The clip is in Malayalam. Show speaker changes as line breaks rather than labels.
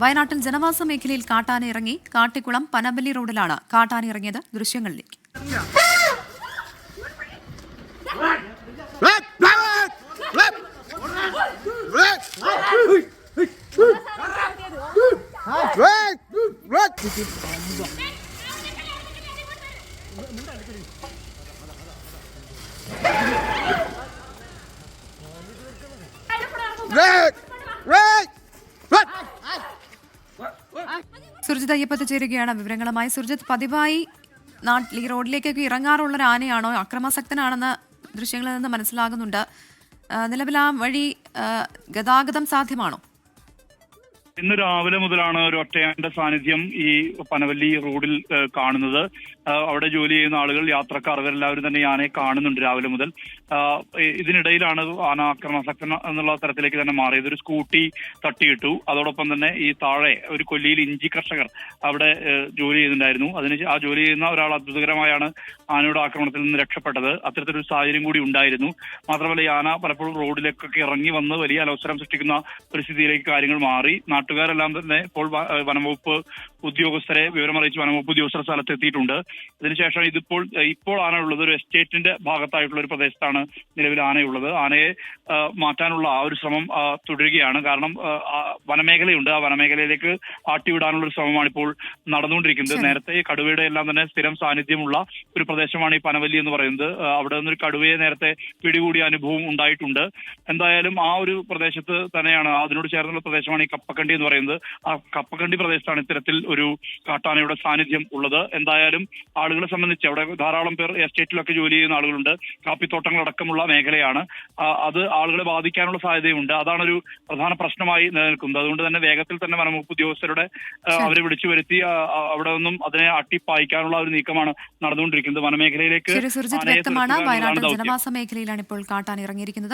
വയനാട്ടിൽ ജനവാസ മേഖലയിൽ കാട്ടാന ഇറങ്ങി. കാട്ടിക്കുളം പനമ്പല്ലി റോഡിലാണ് കാട്ടാന ഇറങ്ങിയത്. ദൃശ്യങ്ങളിലേക്ക്. സുർജിത് അയ്യപ്പത്ത് ചേരുകയാണ് വിവരങ്ങളുമായി. സുർജിത്, പതിവായി ഈ റോഡിലേക്കൊക്കെ ഇറങ്ങാറുള്ള ഒരു ആനയാണോ? അക്രമാസക്തനാണെന്ന് ദൃശ്യങ്ങളിൽ നിന്ന് മനസ്സിലാകുന്നുണ്ട്. നിലവിൽ ആ വഴി ഗതാഗതം സാധ്യമാണോ?
ഇന്ന് രാവിലെ മുതലാണ് ഒരു ഒറ്റയാന്റെ സാന്നിധ്യം ഈ പനവല്ലി റോഡിൽ കാണുന്നത്. അവിടെ ജോലി ചെയ്യുന്ന ആളുകൾ, യാത്രക്കാർ, ഇവരെല്ലാവരും തന്നെ ഈ ആനയെ കാണുന്നുണ്ട് രാവിലെ മുതൽ. ഇതിനിടയിലാണ് ആന ആക്രമണാസക്തൻ എന്നുള്ള തരത്തിലേക്ക് തന്നെ മാറിയത്. ഒരു സ്കൂട്ടി തട്ടിയിട്ടു. അതോടൊപ്പം തന്നെ ഈ താഴെ ഒരു കൊല്ലിയിൽ ഇഞ്ചി കർഷകർ അവിടെ ജോലി ചെയ്യുന്നുണ്ടായിരുന്നു. ആ ജോലി ചെയ്യുന്ന ഒരാൾ അത്ഭുതകരമായാണ് ആനയുടെ ആക്രമണത്തിൽ നിന്ന് രക്ഷപ്പെട്ടത്. അത്തരത്തിലൊരു സാഹചര്യം കൂടി ഉണ്ടായിരുന്നു. മാത്രമല്ല, ഈ ആന പലപ്പോഴും റോഡിലേക്കൊക്കെ ഇറങ്ങി വന്ന് വലിയ അലോസരം സൃഷ്ടിക്കുന്ന ഒരു സ്ഥിതിയിലേക്ക് കാര്യങ്ങൾ മാറി. നാട്ടുകാരെല്ലാം തന്നെ ഇപ്പോൾ വനംവകുപ്പ് ഉദ്യോഗസ്ഥരെ വിവരമറിയിച്ച് വനംവകുപ്പ് ഉദ്യോഗസ്ഥർ സ്ഥലത്തെത്തിയിട്ടുണ്ട്. ഇതിനുശേഷം ഇപ്പോൾ ആനയുള്ളത് ഒരു എസ്റ്റേറ്റിന്റെ ഭാഗത്തായിട്ടുള്ള ഒരു പ്രദേശത്താണ് നിലവിൽ ആനയുള്ളത്. ആനയെ മാറ്റാനുള്ള ആ ഒരു ശ്രമം തുടരുകയാണ്. കാരണം വനമേഖലയുണ്ട്. ആ വനമേഖലയിലേക്ക് ആട്ടിവിടാനുള്ള ഒരു ശ്രമമാണ് ഇപ്പോൾ നടന്നുകൊണ്ടിരിക്കുന്നത്. നേരത്തെ കടുവയുടെ എല്ലാം തന്നെ സ്ഥിരം സാന്നിധ്യമുള്ള ഒരു പ്രദേശമാണ് ഈ പനവല്ലി എന്ന് പറയുന്നത്. അവിടെ നിന്നൊരു കടുവയെ നേരത്തെ പിടികൂടിയ അനുഭവം ഉണ്ടായിട്ടുണ്ട്. എന്തായാലും ആ ഒരു പ്രദേശത്ത് തന്നെയാണ്, അതിനോട് ചേർന്നുള്ള പ്രദേശമാണ് ഈ കപ്പക്കണ്ടി എന്ന് പറയുന്നത്. ആ കപ്പക്കണ്ടി പ്രദേശത്താണ് ഇത്തരത്തിൽ ഒരു കാട്ടാനയുടെ സാന്നിധ്യം ഉള്ളത്. എന്തായാലും ആളുകളെ സംബന്ധിച്ച് അവിടെ ധാരാളം പേർ എസ്റ്റേറ്റിലൊക്കെ ജോലി ചെയ്യുന്ന ആളുകളുണ്ട്. കാപ്പിത്തോട്ടങ്ങളടക്കമുള്ള മേഖലയാണ്. അത് ആളുകളെ ബാധിക്കാനുള്ള സാധ്യതയുണ്ട്. അതാണ് ഒരു പ്രധാന പ്രശ്നമായി നിലനിൽക്കുന്നത്. അതുകൊണ്ട് തന്നെ വേഗത്തിൽ തന്നെ വനംവകുപ്പ് ഉദ്യോഗസ്ഥരുടെ അവരെ വിളിച്ചു വരുത്തി അവിടെ നിന്നും അതിനെ അട്ടിപ്പായിക്കാനുള്ള ഒരു നീക്കമാണ് നടന്നുകൊണ്ടിരിക്കുന്നത്. വനമേഖലയിലേക്ക്
വ്യക്തമാണ്. വയനാട്ടിൽ ജനവാസ മേഖലയിലാണ് ഇപ്പോൾ കാട്ടാന ഇറങ്ങിയിരിക്കുന്നത്.